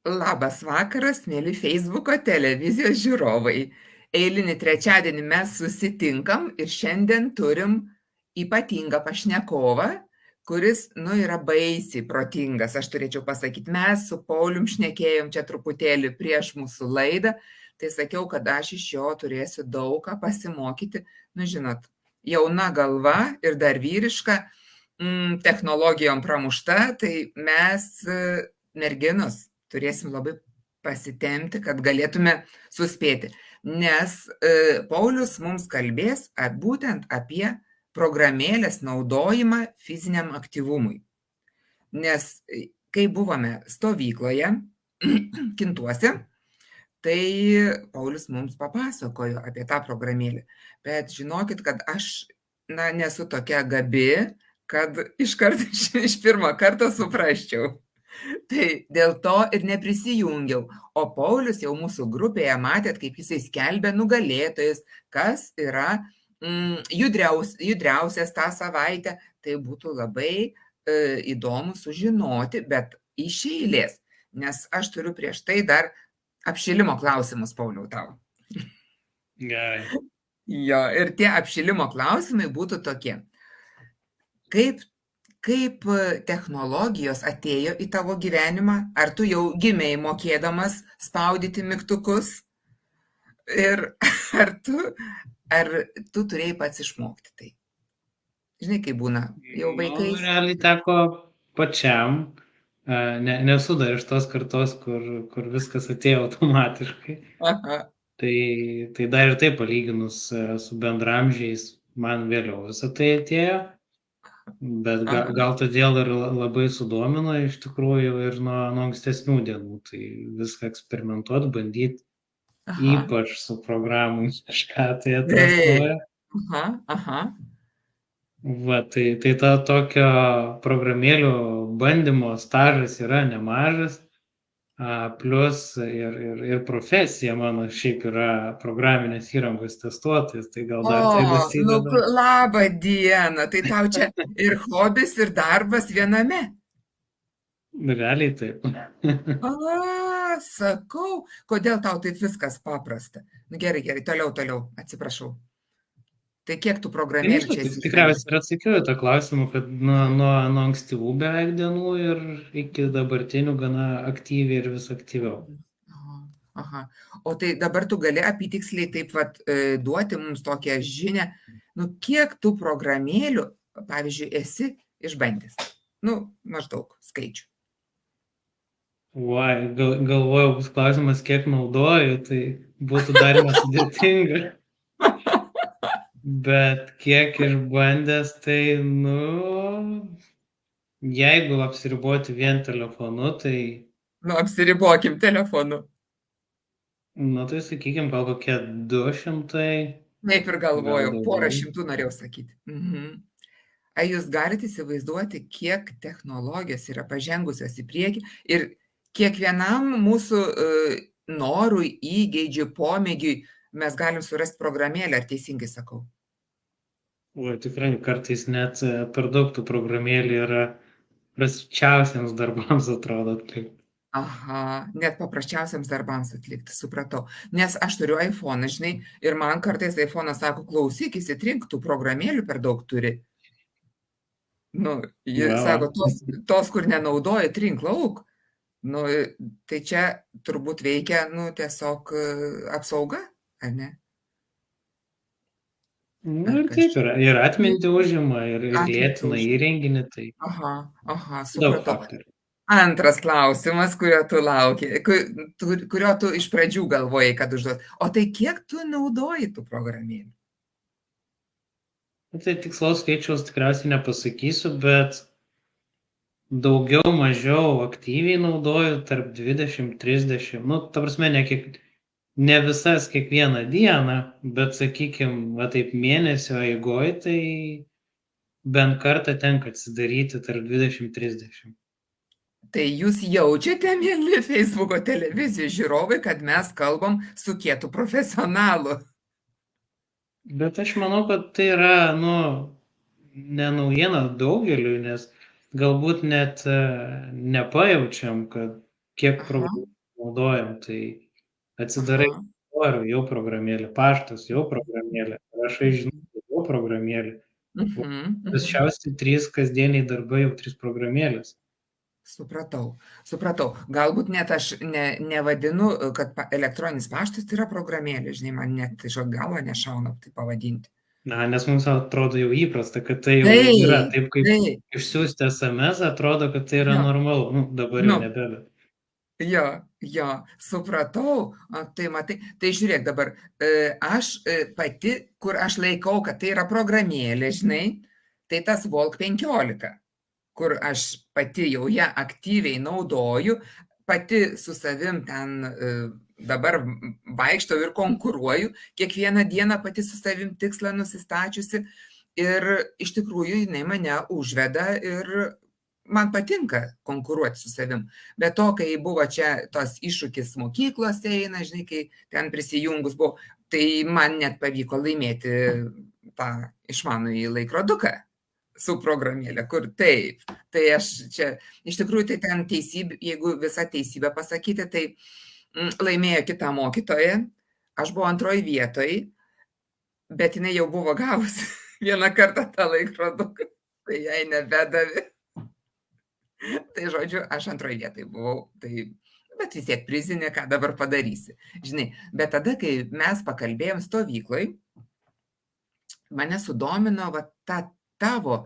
Labas vakaras, mėly Facebooko televizijos žiūrovai. Eilinį trečiadienį mes susitinkam ir šiandien turim ypatingą pašnekovą, kuris, yra baisiai protingas, aš turėčiau pasakyti. Mes su Paulium šnekėjom čia truputėlį prieš mūsų laidą, tai sakiau, kad aš iš jo turėsiu daug ką pasimokyti. Žinot, jauna galva ir dar vyriška, technologijom pramušta, tai mes, merginos, turėsim labai pasitempti, kad galėtume suspėti. Nes Paulius mums kalbės būtent apie programėlės naudojimą fiziniam aktyvumui. Nes kai buvome stovykloje Kintuose, tai Paulius mums papasakojo apie tą programėlę. Bet žinokit, kad aš nesu tokia gabi, kad iškart iš pirmo karto suprasčiau. Tai dėl to ir neprisijungiau. O Paulius jau mūsų grupėje matėt, kaip jisai skelbia nugalėtojus, kas yra judriausias tą savaitę. Tai būtų labai įdomu sužinoti, bet iš eilės. Nes aš turiu prieš tai dar apšilimo klausimus, Pauliau, tau. Gerai. Jo, ir tie apšilimo klausimai būtų tokie. Kaip technologijos atėjo į tavo gyvenimą? Ar tu jau gimei mokėdamas spaudyti mygtukus? Ir ar tu turėjai pats išmokti tai? Žinai, kaip būna, jau vaikais. Realiai teko pačiam. Nesu dar iš tos kartos, kur viskas atėjo automatiškai. Aha. Tai dar ir tai palyginus su bendramžiais, man vėliau visą tai atėjo. Bet gal todėl ir labai sudomino iš tikrųjų ir nuo ankstesnių dienų. Tai viską eksperimentuot, bandyti, ypač su programų kažką tai atrastuoja. Aha. Va, tai ta tokio programėlių bandymo stažas yra nemažas. Plus ir profesija mano šiaip yra programinės įrangos testuotojas, tai gal dar tai dasideda. Labą dieną, tai tau čia ir hobis, ir darbas viename. Realiai taip. Sakau, kodėl tau taip viskas paprasta? Gerai, toliau, atsiprašau. Tai kiek tu programėlių čia esi? Tikriausiai ir atsakiau į tą klausimą, kad nuo ankstyvų beveik dienų ir iki dabartinių gana aktyviai ir vis aktyviau. Aha. O tai dabar tu gali apytiksliai taip duoti mums tokią žinią, kiek tų programėlių, pavyzdžiui, esi išbandęs? Maždaug skaičių. Galvojau, bus klausimas, kiek naudoju, tai būtų dar nesudėtinga. Bet kiek išbandęs, tai, jeigu apsiriboti vien telefonu, tai... Apsiribokim telefonu. Tai sakykime, gal kokie 200. Taip ir galvojau, porą šimtų norėjau sakyti. Ar jūs galite įsivaizduoti, kiek technologijos yra pažengusios į priekį ir kiekvienam mūsų norui, įgeidžiui, pomėgiui mes galim surasti programėlę, ar teisingai sakau? Tikrai kartais net per daug tų programėlių yra prasčiausiams darbams atrodo atlikti. Aha, net paprasčiausiams darbams atlikti, supratau. Nes aš turiu iPhone, žinai, ir man kartais iPhone sako, klausyk, įsitrink, tų programėlių per daug turi. Jis sako, tos, kur nenaudoji, trink lauk. Tai čia turbūt veikia, tiesiog apsauga, ar ne? Ir taip yra. Ir atminti užima, ir lėtina įrenginį. Tai... Aha, supratau. Antras klausimas, kurio tu lauki, kurio tu iš pradžių galvojai, kad užduos. O tai kiek tu naudoji tų programėlių? Tai tikslaus skaičiaus tikriausiai nepasakysiu, bet daugiau mažiau aktyviai naudoju tarp 20-30. Ta prasme, ne visas kiekvieną dieną, bet, sakykime, taip mėnesio eigoj, tai bent kartą tenka atsidaryti tarp 20-30. Tai jūs jaučiate, mėly Facebooko televizijos žiūrovai, kad mes kalbam su kietu profesionalu. Bet aš manau, kad tai yra, ne naujiena daugeliui, nes galbūt net nepajaučiam, kad kiek naudojam, tai atsidarai Aha. jau programėlė, paštas jau programėlė, rašai žinutę jau programėlė. Paprasčiausiai 3 kasdieniai darbai jau 3 programėlės. Supratau. Galbūt net aš nevadinu, kad elektroninis paštas tai yra programėlė, žinai, man net iš galvą nešauna tai pavadinti. Na, nes mums atrodo jau įprasta, kad tai jau yra. Taip kaip išsiųsti SMS, atrodo, kad tai yra normalu. Nu, dabar jau nebebe. Jo, supratau. Tai matai, tai žiūrėk dabar, aš pati, kur aš laikau, kad tai yra programėlė, žinai, tai tas Volk 15, kur aš pati jau ją aktyviai naudoju, pati su savim ten dabar vaikštau ir konkuruoju, kiekvieną dieną pati su savim tikslą nusistačiusi ir iš tikrųjų jinai mane užveda ir man patinka konkuruoti su savim. Bet to, kai buvo čia tos iššūkis mokyklose eina, žinai, kai ten prisijungus buvo, tai man net pavyko laimėti tą išmanųjį laikroduką su programėlė, kur taip. Tai aš čia, iš tikrųjų, tai ten teisybė, jeigu visą teisybę pasakyti, tai laimėjo kita mokytoja, aš buvau antroji vietoj, bet jinai jau buvo gavusi vieną kartą tą laikroduką, tai jai nebedavė. Tai žodžiu, aš antroji vietoj buvau, tai, bet vis tiek prizinė, ką dabar padarysi. Žinai, bet tada, kai mes pakalbėjom stovykloj, mane sudomino va ta tavo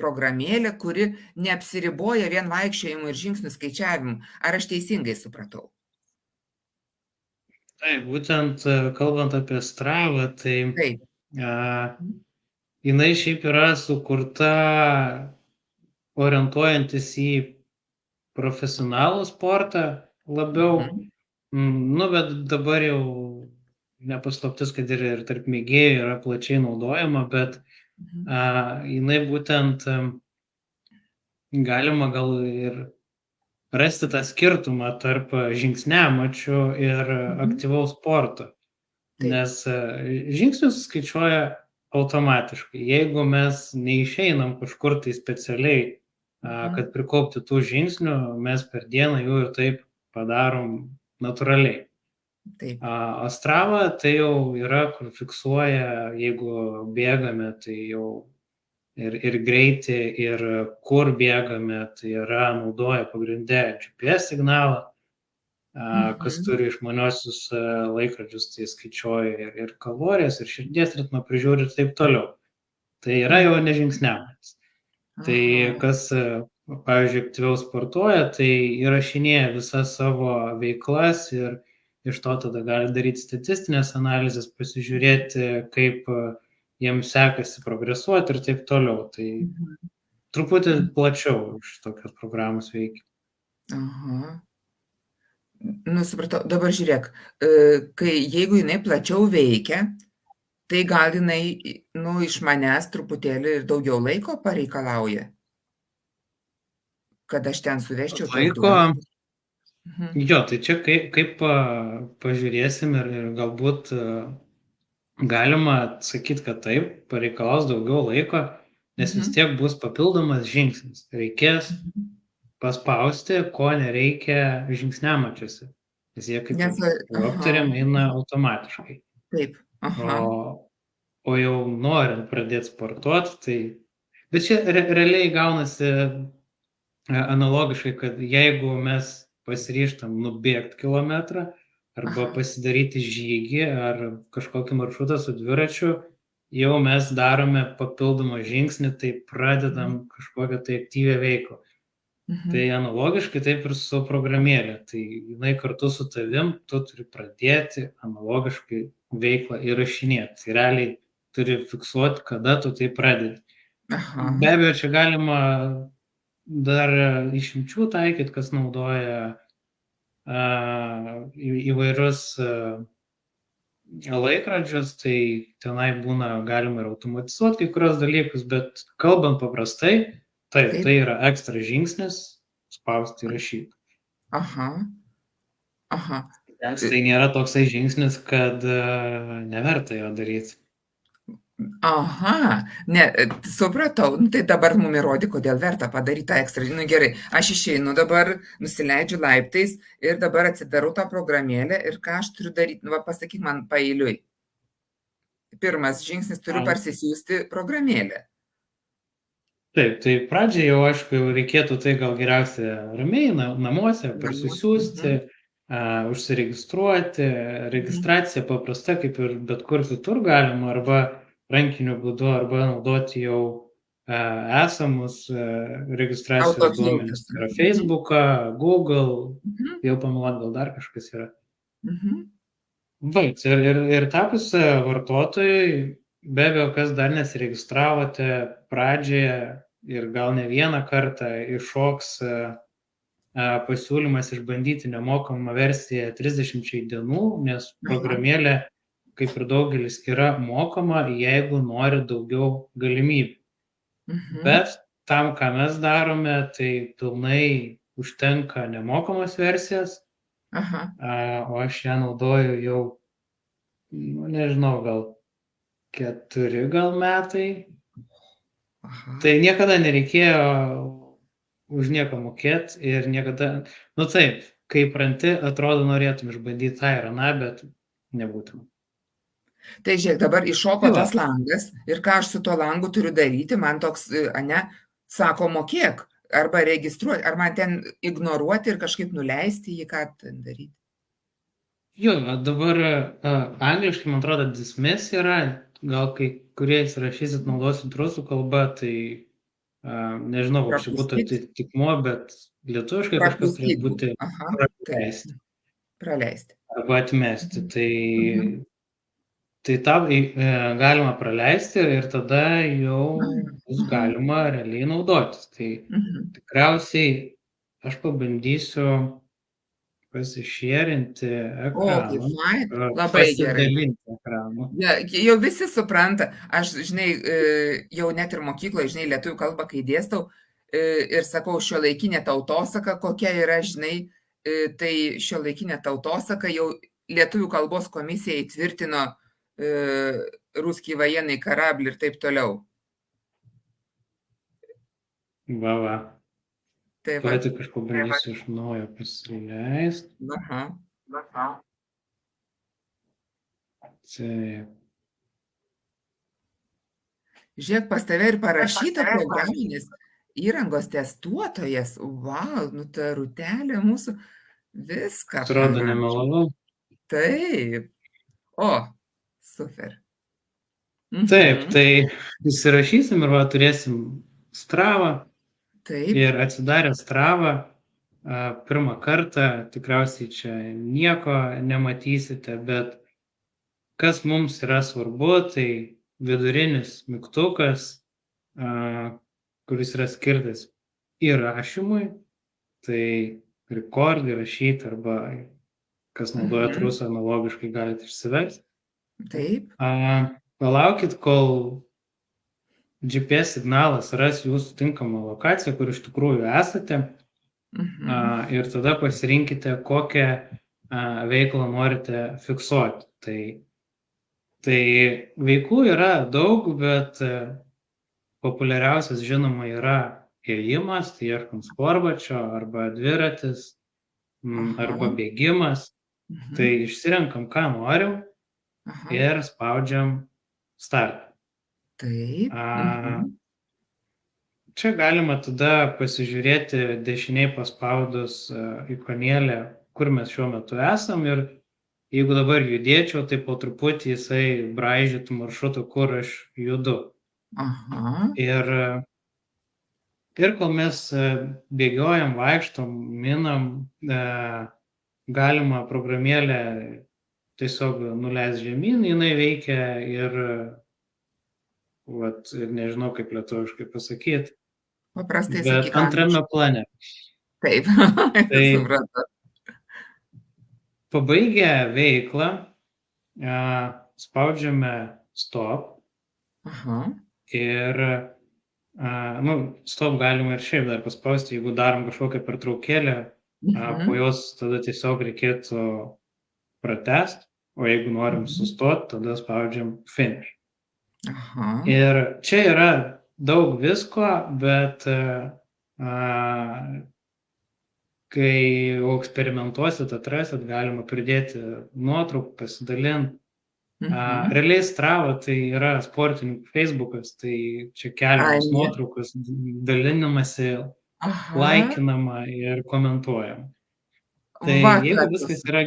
programėlė, kuri neapsiriboja vien vaikščiojimu ir žingsnių skaičiavimu. Ar aš teisingai supratau? Taip, būtent kalbant apie Stravą, tai jinai šiaip yra sukurta orientuojantis į profesionalų sportą labiau, bet dabar jau nepaslaptis, kad ir tarp mėgėjų yra plačiai naudojama, bet jinai būtent galima gal ir rasti tą skirtumą tarp žingsniamačių ir aktyvaus sporto, nes žingsnius skaičiuoja automatiškai. Jeigu mes neišeinam kažkur tai specialiai, kad prikaupti tų žingsnių, mes per dieną jų ir taip padarom natūraliai. O Strava tai jau yra, kur fiksuoja, jeigu bėgame, tai jau ir greitį, ir kur bėgame, tai yra naudoja pagrindę GPS signalą, kas turi išmaniosius laikrodžius, tai skaičiuoja ir kalorijas, ir širdies ritmą prižiūri ir taip toliau. Tai yra jau nežingsniavimas. Tai kas, pavyzdžiui, aktyviau sportuoja, tai įrašinėja visas savo veiklas ir iš to tada gali daryti statistinės analizės, pasižiūrėti, kaip jiems sekasi progresuoti ir taip toliau. Tai truputį plačiau iš tokios programos veikia. Nu, supratau, dabar žiūrėk, jeigu jinai plačiau veikia, tai gal jinai, iš manęs truputėlį ir daugiau laiko pareikalauja, kad aš ten suvesčiau laiko. Jo, tai čia kaip pažiūrėsim ir galbūt galima sakyti, kad taip, pareikalaus daugiau laiko, nes vis tiek bus papildomas žingsnis. Reikės paspausti, ko nereikia žingsniamačiuose, nes jie, kaip aptarėm, eina automatiškai. Taip. O jau norint pradėti sportuoti, tai... Bet čia realiai gaunasi analogiškai, kad jeigu mes pasiryžtam nubėgti kilometrą arba pasidaryti žygį ar kažkokį maršrutą su dviračiu, jau mes darome papildomą žingsnį, tai pradedam kažkokią tai aktyvią veiklą. Tai analogiškai taip ir su programėlė. Tai jinai kartu su tavim, tu turi pradėti analogiškai veiklą įrašinėti. Tai realiai turi fiksuoti, kada tu tai pradedi. Be abejo, čia galima dar išimčių taikyti, kas naudoja įvairius laikrodžius, tai tenai būna galima ir automatizuoti kai kurios dalykus, bet kalbant paprastai, tai yra ekstra žingsnis, spausti ir rašyti. Tai nėra toksai žingsnis, kad neverta jo daryti. Aha, ne, supratau. Nu, tai dabar mum įrodyk, kodėl verta padaryti tą ekstra. Nu gerai, aš išeinu dabar, nusileidžiu laiptais ir dabar atsidarau tą programėlę ir ką aš turiu daryti. Nu, va, pasakyk man paeiliui. Pirmas žingsnis, turiu parsisiųsti programėlę. Taip, tai pradžiai jau, aišku, jau reikėtų tai gal geriausia ramiai namuose parsisiųsti, užsiregistruoti. Registracija paprasta, kaip ir bet kur kitur galima, arba rankiniu būdu, arba naudoti jau esamus registracijos duomenis. Tai yra Facebooką, Google, jau pameluot, gal dar kažkas yra. Baigt, ir tapus vartotojui, be abejo, kas dar nesiregistravote pradžioje ir gal ne vieną kartą iššoks pasiūlymas išbandyti nemokamą versiją 30 dienų, nes programėlė, kaip ir daugelis, yra mokama, jeigu nori daugiau galimybių. Bet tam, ką mes darome, tai pilnai užtenka nemokamos versijos, o aš ją naudoju jau, nežinau, gal 4 metai. Tai niekada nereikėjo už nieką mokėti ir niekada, taip, kai pranti, atrodo, norėtum išbandyti tą ir aną, bet nebūtum. Tai žiūrėk, dabar iššoko tas langas ir ką aš su tuo langu turiu daryti, man toks, ane, sako mokėk arba registruoti, ar man ten ignoruoti ir kažkaip nuleisti jį, ką ten daryti. Jo, dabar angliškai, man atrodo, dismiss yra, gal kai kurie įsirašysit, naudosit rusų kalbą, tai nežinau, koks čia būtų atitikmuo, bet lietuviškai kažkas turėtų būti praleisti. Arba atmesti. Tai tą galima praleisti ir tada jau bus galima realiai naudotis. Tai tikriausiai aš pabandysiu pasišėrinti ekraną. Labai gerai. Jau visi supranta. Aš, žinai, jau net ir mokykloje, žinai, lietuvių kalbą, kai dėstau ir sakau šiuolaikinė tautosaka, kokia yra, žinai, tai šiuolaikinė tautosaka jau lietuvių kalbos komisija įtvirtino ruskį vajenai karablį ir taip toliau. Va. Tuo tik aš pabandysiu iš naujo pasileisti. Žiūrėk, pas tave ir parašyta programinės įrangos testuotojas. Vau, nu ta rūtelė mūsų viską. Atrodo nemelavau. Taip. O, super. Taip, tai įsirašysim ir turėsim Stravą. Taip. Ir atsidarę Stravą pirmą kartą, tikriausiai čia nieko nematysite, bet kas mums yra svarbu, tai vidurinis mygtukas, kuris yra skirtas įrašymui, tai record, įrašyti, arba kas naudojat rusų analogiškai galite išsiversti. Taip. Palaukit, kol GPS signalas ras jūsų tinkamą lokaciją, kur iš tikrųjų esate, ir tada pasirinkite, kokią veiklą norite fiksuoti. Tai veiklų yra daug, bet populiariausias, žinoma, yra ėjimas, tai ieškom sportbačio, arba dviratis, arba bėgimas. Tai išsirenkam, ką norim ir spaudžiam start. Taip. Čia galima tada pasižiūrėti dešiniai paspaudus ikonėlę, kur mes šiuo metu esam, ir jeigu dabar judėčiau, tai po truputį jisai braižytų maršrutą, kur aš judu. Ir kol mes bėgiojam, vaikštom, minam, galima programėlę tiesiog nuleis žemyn, jinai veikia ir nežinau, kaip lietuviškai pasakyti. Paprastai sakyk. Bet antrame plane. Taip, supratau. Pabaigę veiklą, spaudžiame stop. Ir stop galima ir šiaip dar paspausti, jeigu darom kažkokią pertraukėlę, po jos tada tiesiog reikėtų pratęsti, o jeigu norim sustoti, tada spaudžiam finish. Aha. Ir čia yra daug visko, bet kai jau eksperimentuosit, atrasit, galima pridėti nuotraukų, pasidalinti. Mhm. Realiai Strava tai yra sportininkų Facebookas, tai čia keliamos Ai, nuotraukos, dalinamasi, aha. laikinama ir komentuojama. Tai Va, ką jeigu tu viskas yra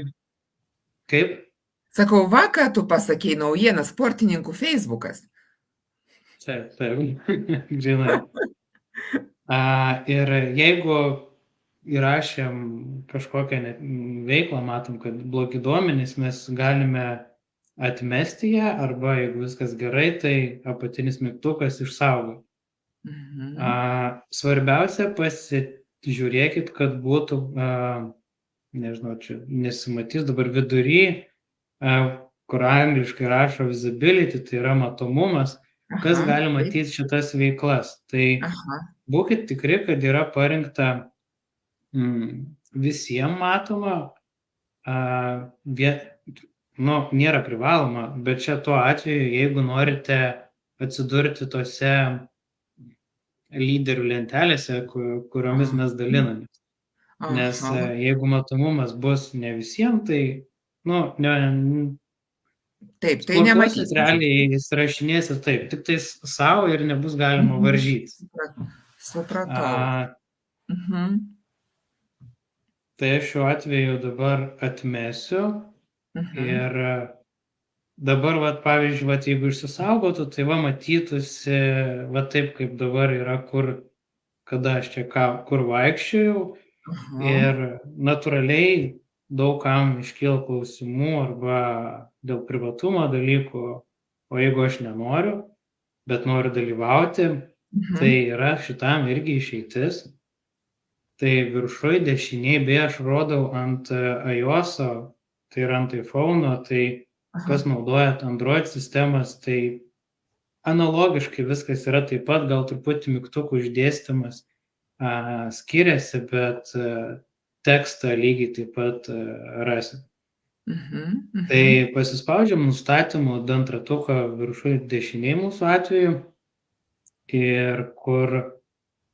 kaip, sakau, va, ką tu pasakei, naujiena sportininkų Facebookas. taip, žinai. Ir jeigu įrašėm kažkokią veiklą, matom, kad blogi duomenys, mes galime atmesti ją, arba jeigu viskas gerai, tai apatinis mygtukas išsaugo. Mhm. Svarbiausia, pasižiūrėkit, kad būtų, nežinau, čia nesimatys dabar vidury, kur angliškai rašo visibility, tai yra matomumas, kas Aha, gali taip. matyti šitas veiklas. Tai Aha. būkit tikri, kad yra parinkta visiems matoma, nėra privaloma, bet čia tuo atveju, jeigu norite atsidurti tose lyderių lentelėse, kuriomis mes dalinamės. Nes Aha. jeigu matomumas bus ne visiems, tai, Taip, tai sportuosit nematysim. realiai, įsirašinėsit taip, tik tais savo ir nebus galima Mhm. varžytis. Supratau. Mhm. Tai aš šiuo atveju dabar atmesiu Mhm. ir dabar, pavyzdžiui, jeigu išsisaugotų, tai matytųsi, taip kaip dabar yra, kada aš čia kur vaikščiojau Aha. ir natūraliai daug kam iškyla klausimų arba dėl privatumo dalykų, o jeigu aš nenoriu, bet noriu dalyvauti, tai Mhm. yra šitam irgi išeitis. Tai viršuj dešiniai, beje, aš rodau ant iOS-o, tai yra ant iPhone'o, tai Aha. kas naudojat Android sistemas, tai analogiškai viskas yra taip pat, gal truputį mygtukų išdėstymas skiriasi, bet tekstą lygiai taip pat rasit. Mhm. Tai Mhm. pasispaudžiam nustatymų dantratuką viršuj dešiniai mūsų atveju ir kur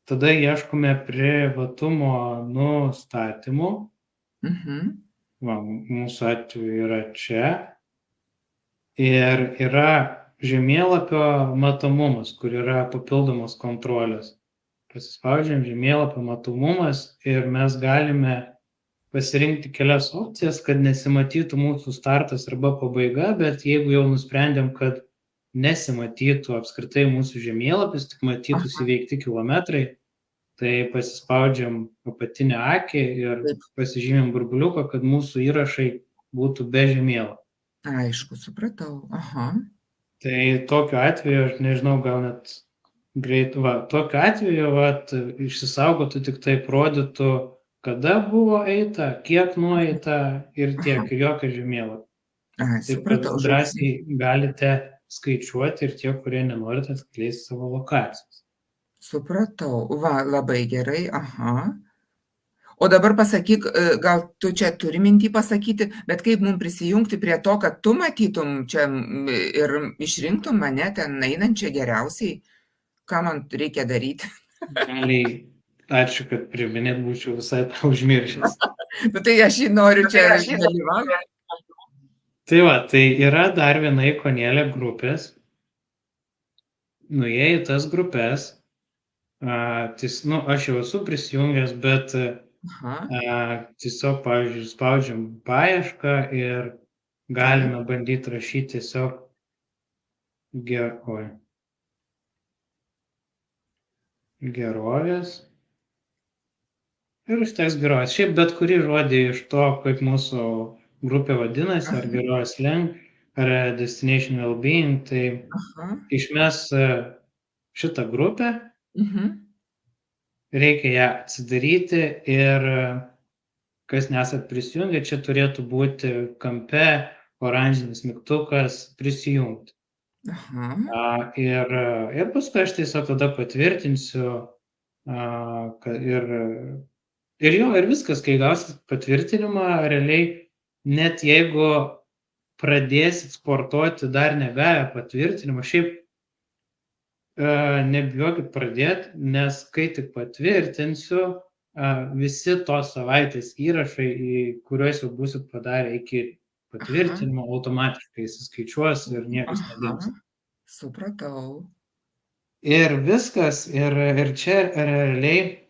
tada ieškome privatumo nustatymų. Mhm. Mūsų atveju yra čia. Ir yra žemėlapio matomumas, kur yra papildomos kontrolės. Pasispaudžiam žemėlapio matomumas ir mes galime pasirinkti kelias opcijas, kad nesimatytų mūsų startas arba pabaiga, bet jeigu jau nusprendėm, kad nesimatytų apskritai mūsų žemėlapis, tik matytųsi įveikti kilometrai, tai pasispaudžiam apatinę akį ir Taip. pasižymim burbuliuką, kad mūsų įrašai būtų be žemėlapio. Aišku, supratau. Aha. Tai tokiu atveju, aš nežinau, gal net greit, tokiu atveju, išsisaugotų tik taip rodytų, kada buvo eita, kiek nueita ir tiek, ir jokio žemėlapio. Ai, Taip, kad supratau, žodžiu. drąsiai galite skaičiuoti ir tie, kurie nenorite atskleisti savo lokacijas. Supratau. Va, labai gerai. Aha. O dabar pasakyk, gal tu čia turi mintį pasakyti, bet kaip mum prisijungti prie to, kad tu matytum čia ir išrinktum mane ten einančią geriausiai? Ką man reikia daryti? Realiai, ačiū, kad priminėt, būčiau visai tą užmiršęs. Nu, tai aš jį noriu čia dalyvauti. Tai yra dar viena ikonėlė grupės. Nuėję į tas grupės, aš jau esu prisijungęs, bet Aha. tiesiog, pavyzdžiui, spaudžiam paiešką ir galime bandyti rašyti tiesiog gerovės. Ir užteks gerovės. Šiaip bet kurį žodį iš to, kaip mūsų grupė vadinasi, ar gerovės link, ar destination well-being, tai išmes šitą grupę, reikia ją atsidaryti ir kas nesat prisijungę, čia turėtų būti kampe oranžinis mygtukas prisijungti. Ir paskui aš tiesiog tada patvirtinsiu ir viskas, kai gausit patvirtinimą, realiai net jeigu pradėsit sportuoti dar negavę patvirtinimą, šiaip Nebijokit pradėti, nes kai tik patvirtinsiu, visi tos savaitės įrašai, kuriuos jau būsit padarę iki patvirtinimo, automatiškai įsiskaičiuos ir niekas nedings. Supratau. Ir viskas, ir čia realiai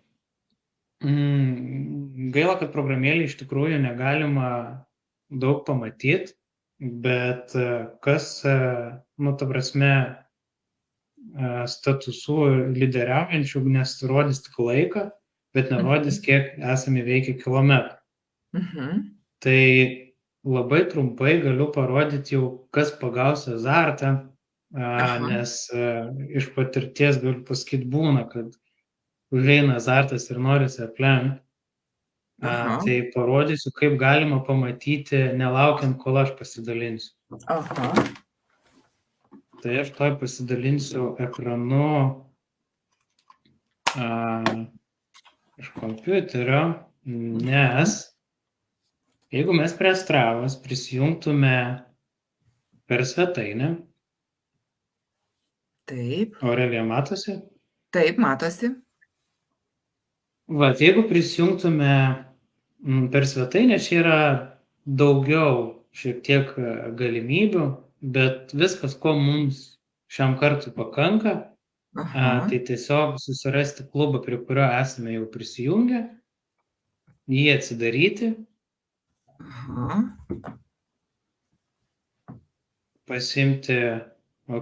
gaila, kad programėlį iš tikrųjų negalima daug pamatyti, bet kas, ta prasme, statusų lyderiaujančių, nes rodys tik laiką, bet nerodys, kiek esame įveikę kilometrų. Tai labai trumpai galiu parodyti jau, kas pagaus azartą, nes iš patirties galiu pasakyti būna, kad užeina azartas ir norisi aplenkti. Tai parodysiu, kaip galima pamatyti, nelaukiant, kol aš pasidalinsiu. Tai aš toj pasidalinsiu ekranu iš kompiuterio, nes jeigu mes prie Stravos prisijungtume per svetainę. Taip. Aurelija, matosi? Taip, matosi. Vat, jeigu prisijungtume per svetainę, čia yra daugiau šiek tiek galimybių, bet viskas, ko mums šiam kartui pakanka, tai tiesiog susirasti klubą, prie kurio esame jau prisijungę, jį atsidaryti, pasiimti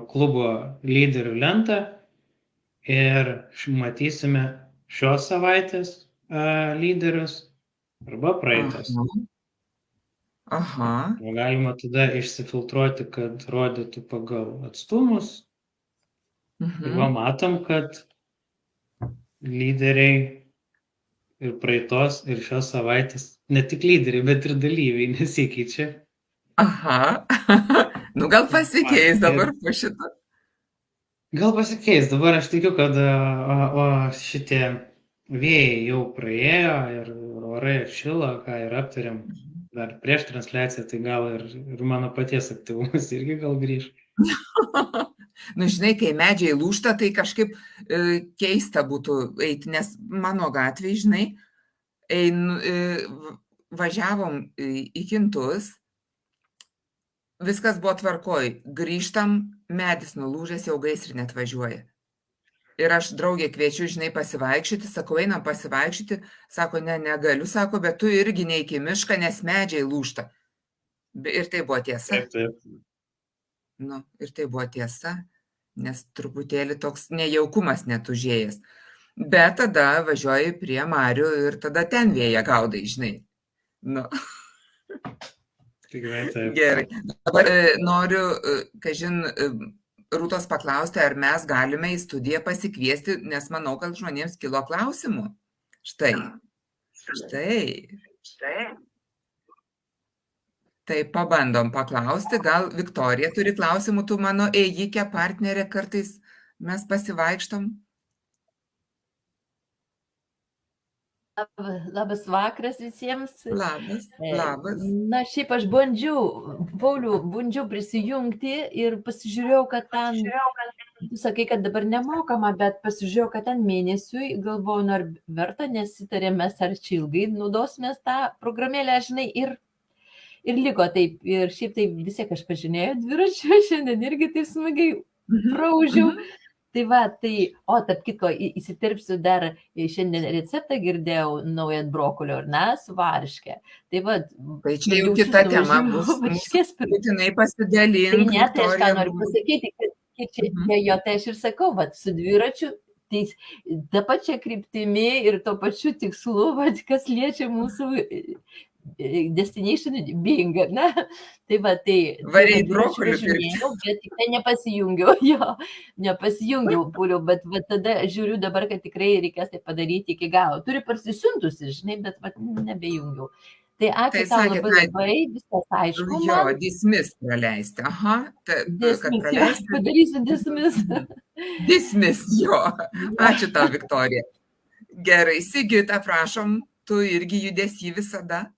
klubo lyderių lentą ir matysime šios savaitės lyderius arba praeitos. Galima tada išsifiltruoti, kad rodytų pagal atstumus. Ir matom, kad lyderiai ir praeitos ir šios savaitės, ne tik lyderiai, bet ir dalyviai nesikeičia. Gal pasikeis dabar po šito. Gal pasikeis. Dabar aš tikiu, kad šitie vėjai jau praėjo ir orai atšilo, ką ir aptarėm dar prieš transliaciją, tai gal ir mano paties aktyvumas irgi gal grįž. Žinai, kai medžiai lūžta, tai kažkaip keista būtų eiti, nes mano gatvėj, žinai, važiavom į Kintus, viskas buvo tvarkoj, grįžtam, medis nulūžęs, jau gaisrinė atvažiuoja. Ir aš draugė kviečiu, žinai, pasivaikščioti, sakau, einam pasivaikščioti, sako, negaliu, sako, bet tu irgi neik į mišką, nes medžiai lūžta. Ir tai buvo tiesa. Taip. Ir tai buvo tiesa, nes truputėlį toks nejaukumas net užėjęs. Bet tada važiuoji prie marių ir tada ten vėją gaudai, žinai. Tikrai taip. Gerai. Dabar noriu, kažin, Rūtos paklausti, ar mes galime į studiją pasikviesti, nes manau, kad žmonėms kilo klausimų. Štai. Tai pabandom paklausti. Gal Viktorija turi klausimų, tu mano ėjikė partnerė, kartais mes pasivaikštom. Labas vakaras visiems. Labas. Šiaip aš bandžiau prisijungti ir pasižiūrėjau, kad ten, tu sakai, kad dabar nemokama, bet pasižiūrėjau, kad ten mėnesiui, galvoju, ar verta, nesitarėmės, ar čia ilgai naudosimės tą programėlę, žinai, ir liko taip. Ir šiaip taip vis tiek aš pažinėjau dviračiu, šiandien irgi taip smagiai praužiau. Tai tarp kitko, įsiterpsiu dar, šiandien receptą girdėjau, naują brokolio, su varške. Tai čia jau kita tema bus, būtinai pasidalink. Tai ne, tai aš ką noriu pasakyti, kad čia tai aš ir sakau, su dviračiu, tai ta pačia kryptimi ir to pačiu tikslu, kas liečia mūsų destination bingą, tai Variai brokolių žiūrėjau, bet tik tai nepasijungiau, Pauliau, bet tada žiūriu dabar, kad tikrai reikės tai padaryti iki galo. Turiu parsisiuntusi, žinai, bet nebejungiau. Tai ačiū tau labai, viskas aišku. Jo, dismiss praleisti. Padarysiu dismiss. Dismiss, jo. Ačiū tau, Viktorija. Gerai, Sigita, prašom, tu irgi judesi visada.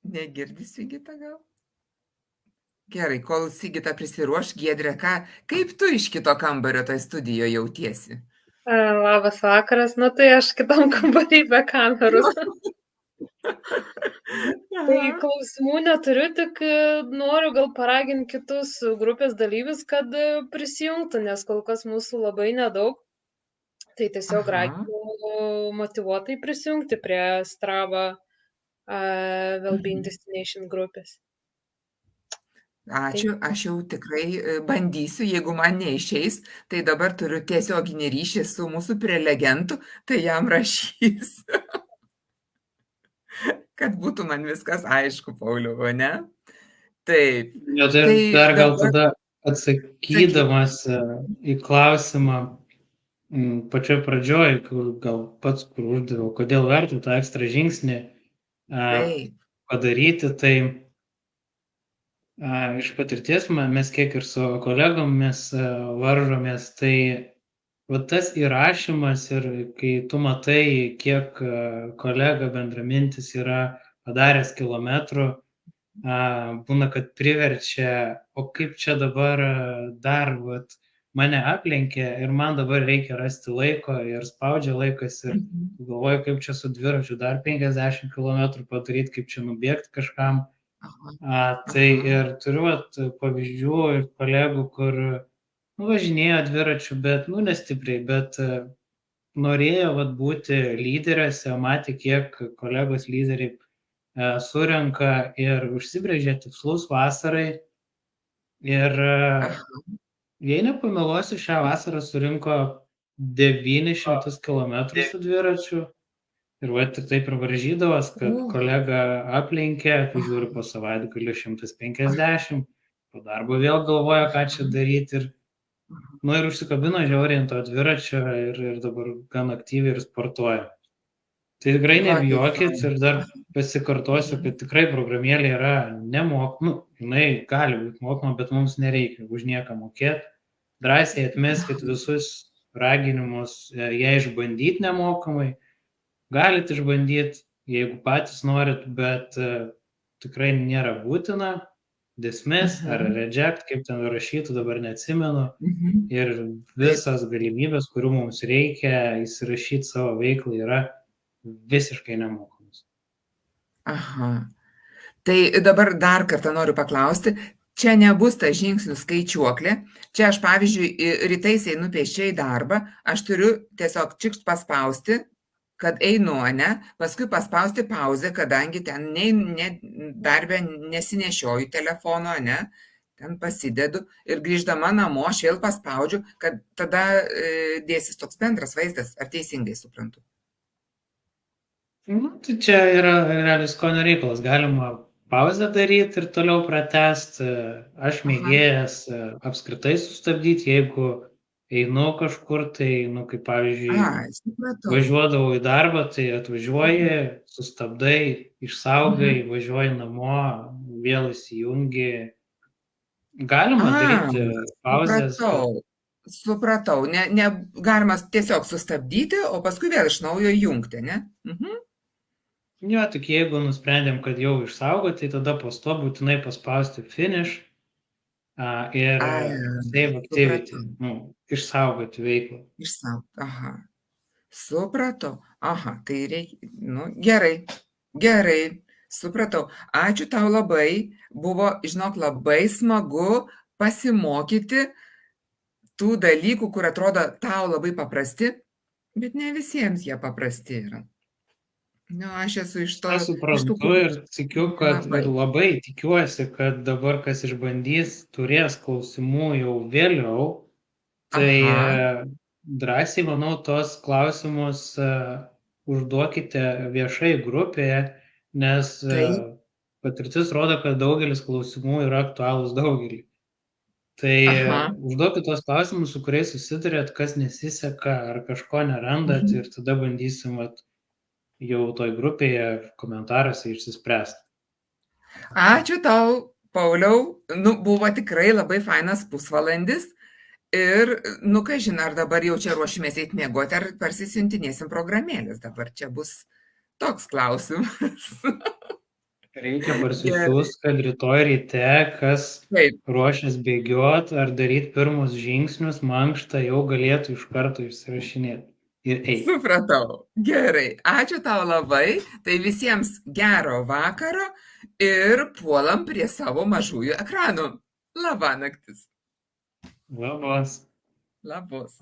Negirdi, Sigita, gal? Gerai, kol Sigita prisiruoš, Giedrė, kaip tu iš kito kambario toj studijoje jautiesi? Labas vakaras, nu tai aš kitam kambarį be kameros. Tai klausimų neturiu, tik noriu gal paraginti kitus grupės dalyvius, kad prisijungtų, nes kol kas mūsų labai nedaug. Tai tiesiog raginu motyvuotai prisijungti prie Strava Wellbeing Destination grupės. Ačiū, aš jau tikrai bandysiu, jeigu man neišeis, tai dabar turiu tiesioginį ryšį su mūsų prelegentu, tai jam rašysiu, kad būtų man viskas aišku, Pauliau, ne? Taip. Jo, tai dar gal tada atsakydamas į klausimą pačioj pradžioj, gal pats, kur uždaviau, kodėl vertų tą ekstra žingsnį padaryti, tai iš patirties mes kiek ir su kolegomis varžomės, tai va tas įrašymas ir kai tu matai, kiek kolega bendramintis yra padaręs kilometrų, būna, kad priverčia, o kaip čia dabar dar mane aplenkė ir man dabar reikia rasti laiko ir spaudžia laikas ir galvoju, kaip čia su dviračiu dar 50 km padaryti, kaip čia nubėgti kažkam. Tai ir turiu pavyzdžių ir kolegų, kur važinėjo dviračiu, bet nestipriai, bet norėjo būti lyderėse, matė, kiek kolegos lyderiai surenka ir užsibrėžė tikslus vasarai. Ir jei nepameluosiu, šią vasarą surinko 900 km su dviračiu. Ir taip ir varžydavas, kad kolega aplenkė, kai žiūri po savaitgalį 150, po darbo vėl galvoja, ką čia daryti. Ir užsikabino žiauriai ant to dviračio ir dabar gan aktyviai ir sportuoja. Tai tikrai nebijokit ir dar pasikartosiu, kad tikrai programėlė yra nemokama, jinai gali būti mokama, bet mums nereikia už nieką mokėti. Drąsiai atmeskit visus raginimus ją išbandyti nemokamai. Galit išbandyti, jeigu patys norit, bet tikrai nėra būtina. Dismiss ar reject, kaip ten rašytų, dabar neatsimenu. Ir visas galimybės, kurių mums reikia įsirašyti savo veiklą, yra visiškai nemokamos. Aha. Tai dabar dar kartą noriu paklausti, čia nebus ta žingsnių skaičiuoklė. Čia aš, pavyzdžiui, rytais einu pėsčiai į darbą, aš turiu tiesiog čikšt paspausti, kad einu, ne, paskui paspausti pauzę, kadangi ten darbę nesinešioju telefono, ne, ten pasidedu ir grįždama namo aš vėl paspaudžiu, kad tada dėsis toks bendras vaizdas, ar teisingai suprantu? Tai čia yra realiai skonio reikalas, galima pauzę daryti ir toliau pratęsti. Aš mėgėjas apskritai sustabdyti, jeigu einu kažkur, tai, kaip pavyzdžiui, važiuodavau į darbą, tai atvažiuoji, sustabdai, išsaugai, važiuoji namo, vėl įsijungi. Galima daryti pauzės. Supratau. Galima tiesiog sustabdyti, o paskui vėl iš naujo įjungti, ne? Jo, tik jeigu nusprendėm, kad jau išsaugoti, tai tada po to būtinai paspausti finish ir save activity, išsaugoti veiklą. Aha, supratau. Aha, tai reikia, gerai, supratau. Ačiū tau labai, buvo, žinok, labai smagu pasimokyti tų dalykų, kur atrodo tau labai paprasti, bet ne visiems jie paprasti yra. Aš esu iš to. Aš suprantu ir tikiu, kad labai tikiuosi, kad dabar kas išbandys, turės klausimų jau vėliau. Tai drąsiai, manau, tos klausimus užduokite viešai grupėje, nes patirtis rodo, kad daugelis klausimų yra aktualūs daugelį. Tai užduokite tos klausimus, su kuriais susidurėt, kas nesiseka ar kažko nerandat ir tada bandysim jau toj grupėje komentaruose išsispręsti. Ačiū tau, Pauliau. Buvo tikrai labai fainas pusvalandis. Ir, kažin, ar dabar jau čia ruošimės eiti miegoti, ar parsisiuntinėsim programėlės. Dabar čia bus toks klausimas. Reikia parsisiųst, kad rytoj ryte, kas Taip, ruošias bėgiot ar daryti pirmus žingsnius, mankštą jau galėtų iš karto išsirašinėti ir eiti. supratau. Gerai, ačiū tau labai. Tai visiems gero vakaro ir puolam prie savo mažųjų ekranų. Labą naktis. Labas. Labos.